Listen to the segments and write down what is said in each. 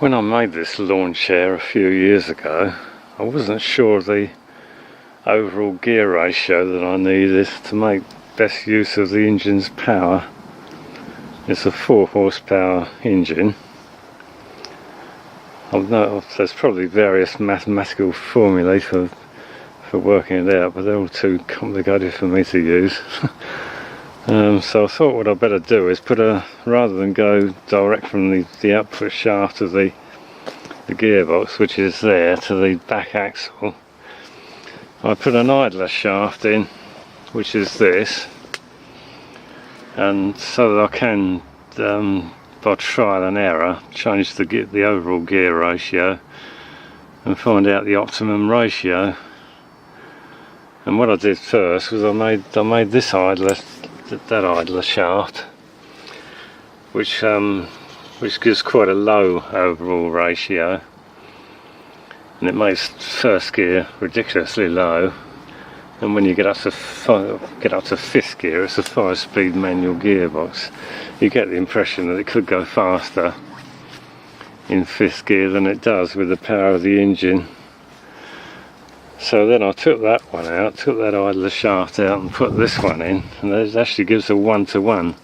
When I made this lawn chair a few years ago, I wasn't sure of the overall gear ratio that I needed to make best use of the engine's power. It's a 4 horsepower engine. There's probably various mathematical formulae for working it out, but they're all too complicated for me to use. So I thought what I'd better do is rather than go direct from the output shaft of the gearbox, which is there, to the back axle, I put an idler shaft in, which is this, and so that I can, by trial and error, change the overall gear ratio and find out the optimum ratio. And what I did first was I made this idler shaft, which gives quite a low overall ratio, and it makes first gear ridiculously low. And when you get up to fifth gear, it's a 5-speed manual gearbox. You get the impression that it could go faster in fifth gear than it does with the power of the engine. So then I took that one out, took that idler shaft out and put this one in, and it actually gives a 1-to-1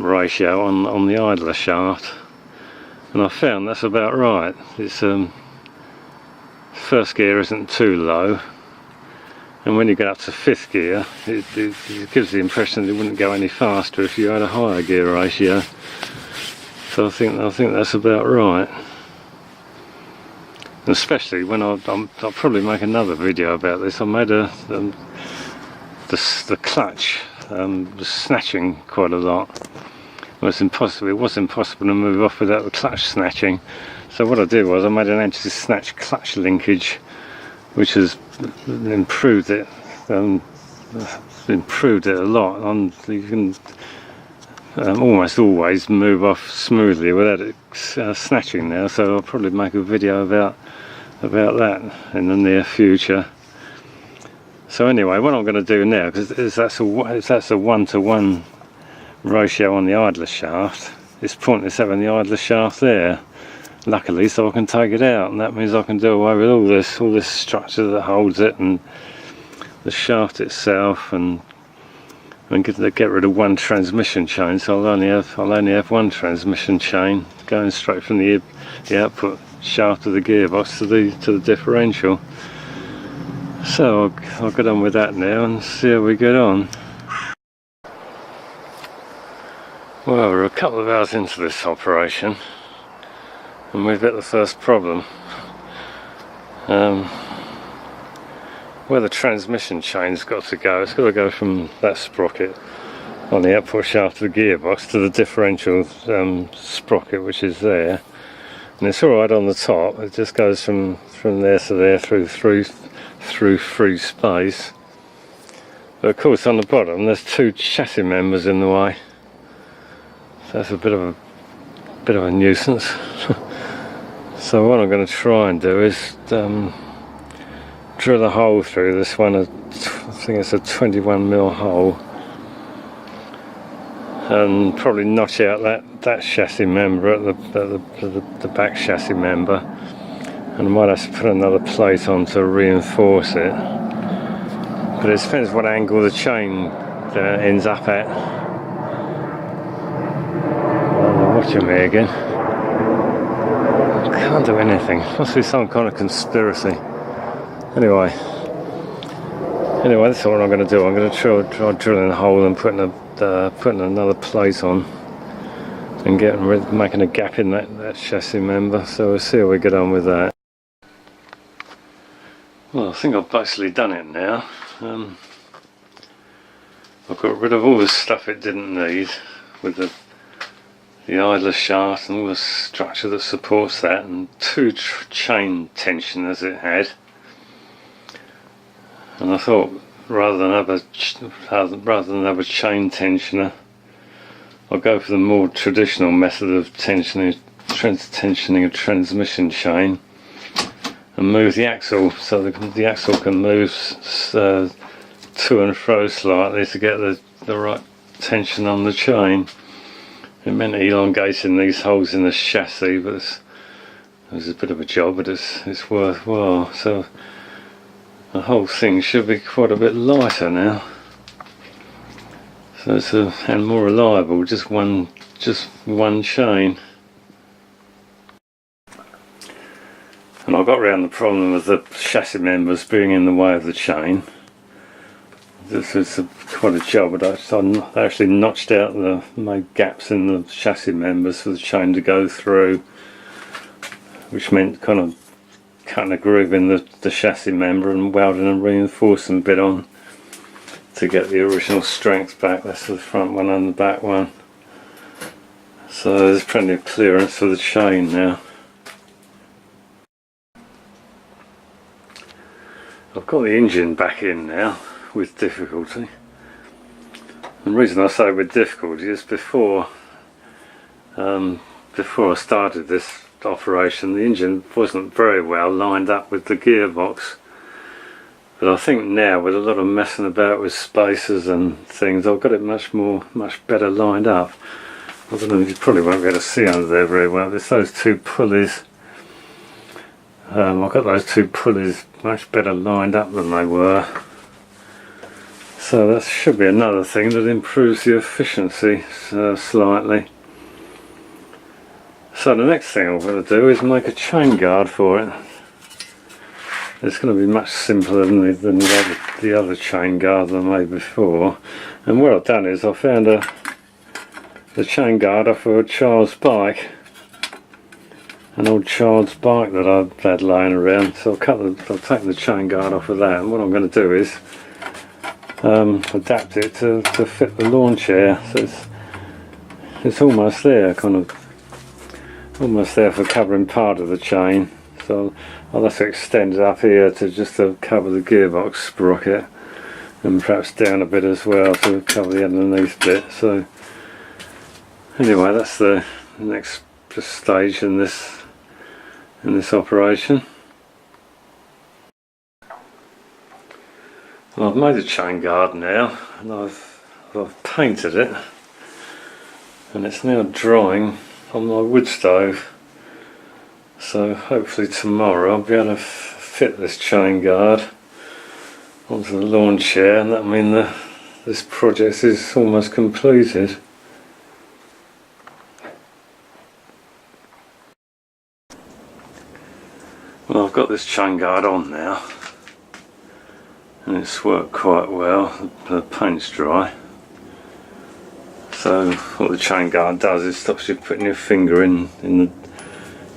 ratio on the idler shaft, and I found that's about right. It's first gear isn't too low, and when you get up to fifth gear, it gives the impression that it wouldn't go any faster if you had a higher gear ratio. So I think that's about right. Especially when I'll probably make another video about this. I made the clutch was snatching quite a lot. It was impossible to move off without the clutch snatching. So what I did was I made an anti-snatch clutch linkage, which has improved it a lot. You can almost always move off smoothly without it snatching now. So I'll probably make a video about that in the near future. So anyway, what I'm going to do now, because that's a 1-to-1 ratio on the idler shaft, it's pointless having the idler shaft there, luckily, so I can take it out, and that means I can do away with all this structure that holds it, and the shaft itself, and get rid of one transmission chain. So I'll only have one transmission chain going straight from the output shaft of the gearbox to the differential. So I'll get on with that now and see how we get on. Well, we're a couple of hours into this operation and we've got the first problem. Where the transmission chain's got to go, it's got to go from that sprocket on the output shaft of the gearbox to the differential sprocket, which is there. And it's alright on the top, it just goes from there to there through free space. But of course on the bottom there's two chassis members in the way. So that's a bit of a nuisance. So what I'm going to try and do is drill a hole through this one. I think it's a 21mm hole, and probably notch out that chassis member at the back chassis member, and I might have to put another plate on to reinforce it. But it depends what angle the chain ends up at. Oh, they're watching me again. I can't do anything. Must be some kind of conspiracy. Anyway, that's what I'm going to do. I'm going to try drilling a hole and putting another plate on and making a gap in that chassis member. So we'll see how we get on with that. Well, I think I've basically done it now. I've got rid of all the stuff it didn't need, with the idler shaft and all the structure that supports that, and two chain tensioners it had. And I thought, rather than have a chain tensioner, I'll go for the more traditional method of tensioning a transmission chain and move the axle, so the axle can move to and fro slightly to get the right tension on the chain. It meant elongating these holes in the chassis, but it was a bit of a job, but it's worthwhile. So the whole thing should be quite a bit lighter now. So it's and more reliable, just one chain. And I got around the problem of the chassis members being in the way of the chain. This is quite a job, but I actually notched out made gaps in the chassis members for the chain to go through, which meant kind of cutting a groove in the chassis member and welding and reinforcing a bit on to get the original strength back. That's the front one and the back one. So there's plenty of clearance for the chain now. I've got the engine back in now with difficulty. And the reason I say with difficulty is before I started this operation, the engine wasn't very well lined up with the gearbox. But I think now, with a lot of messing about with spacers and things, I've got it much better lined up. I don't know, you probably won't be able to see under there very well. There's those two pulleys. I've got those two pulleys much better lined up than they were. So that should be another thing that improves the efficiency slightly. So the next thing I'm going to do is make a chain guard for it. It's going to be much simpler than the other chain guard that I made before. And what I've done is I found the chain guard off of a child's bike. An old child's bike that I've had lying around. So I'll take the chain guard off of that, and what I'm going to do is adapt it to fit the lawn chair. So it's almost there, almost there for covering part of the chain. So I'll have to extend it up here to cover the gearbox sprocket, and perhaps down a bit as well to cover the underneath bit. So anyway, that's the next stage in this operation. Well, I've made a chain guard now, and I've painted it, and it's now drying on my wood stove. So hopefully tomorrow I'll be able to fit this chain guard onto the lawn chair, and that'll mean that this project is almost completed. Well, I've got this chain guard on now, and it's worked quite well. The paint's dry. So what the chain guard does is stops you putting your finger into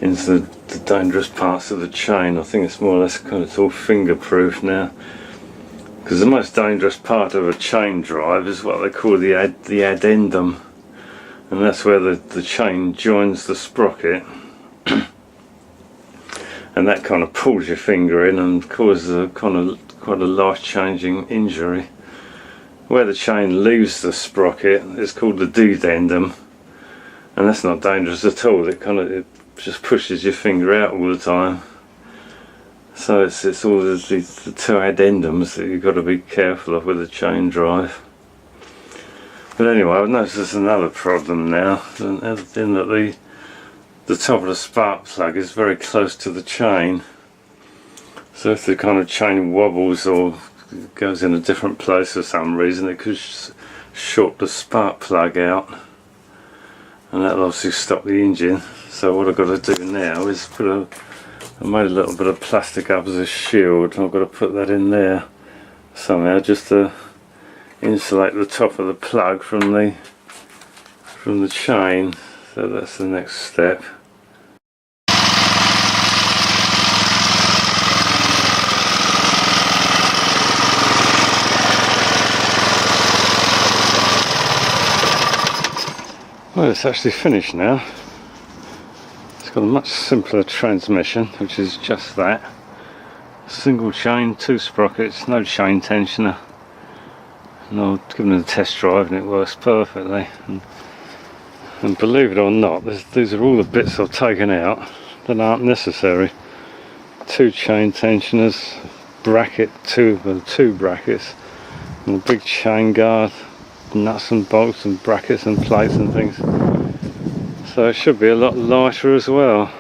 the dangerous parts of the chain. I think it's more or less it's all finger-proof now. Because the most dangerous part of a chain drive is what they call the addendum, and that's where the chain joins the sprocket. And that kind of pulls your finger in and causes quite a life-changing injury. Where the chain leaves the sprocket, it's called the dedendum, and that's not dangerous at all. It just pushes your finger out all the time. So it's all the two addendums that you've got to be careful of with a chain drive. But anyway, I've noticed there's another problem now, in that the top of the spark plug is very close to the chain. So if the kind of chain wobbles or goes in a different place for some reason, it could short the spark plug out, and that'll obviously stop the engine. So what I've got to do now is I made a little bit of plastic up as a shield, and I've got to put that in there somehow just to insulate the top of the plug from the chain. So that's the next step. Well, it's actually finished now. It's got a much simpler transmission, which is just that. Single chain, 2 sprockets, no chain tensioner. And I've given it a test drive and it works perfectly. And believe it or not, these are all the bits I've taken out that aren't necessary. 2 chain tensioners, bracket, two brackets, and a big chain guard, nuts and bolts and brackets and plates and things. So it should be a lot lighter as well.